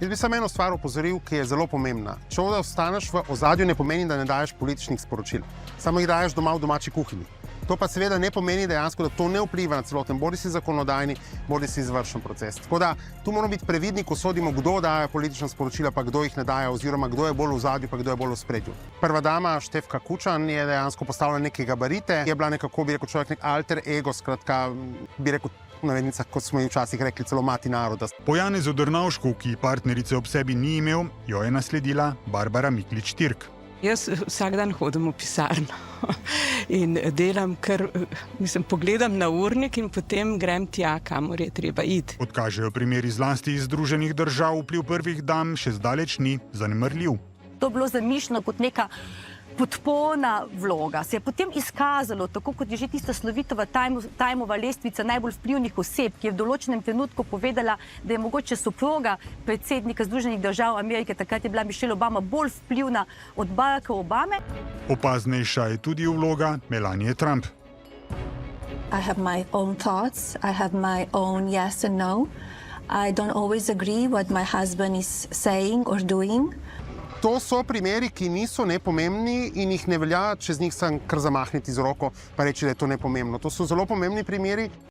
Jaz bi samo eno stvar opozoril, ki je zelo pomembna. Če ostaneš v ozadju, ne pomeni, da ne daješ političnih sporočil. Samo jih daješ doma v domači kuhinji. To pa seveda ne pomeni dejansko, da to ne vpliva na celoten bodisi zakonodajni, bodisi izvršen proces. Tako da tu moramo biti previdni, ko sodimo, kdo daje politična sporočila, pa kdo jih ne daje, oziroma kdo je bolj v ozadju, pa kdo je bolj v ospredju. Prva dama Štefka Kučan je dejansko postavila neke gabarite, je bila nekako, bi rekel človek, nek alter ego, skratka, bi rekel, v navednicah, kot smo ji včasih rekli, celo mati naroda. Po Janezu Drnovšku, ki partnerice ob sebi ni imel, jo je nasledila Barbara Miklič-Tirk. Jaz vsak dan hodim v pisarno in delam, pogledam na urnik in potem grem tja, kamor je treba iti. Kot kažejo primeri zlasti iz Združenih držav, vpliv prvih dam še zdaleč ni zanemarljiv. To je bilo zamišljeno kot neka podporna vloga. Se je potem izkazalo, tako kot je že tista slovitova Timova lestvica najbolj vplivnih oseb, ki je v določenem trenutku povedala, da je mogoče soproga predsednika Združenih držav Amerike, takrat je bila Michelle Obama, bolj vplivna od Baracka Obame. Opaznejša je tudi vloga Melanie Trump. I have my own thoughts. I have my own yes and no. I don't always agree what my husband is saying or doing. To so primeri, ki niso nepomembni in jih ne velja čez njih kar zamahniti z roko pa reči, da je to nepomembno. To so zelo pomembni primeri.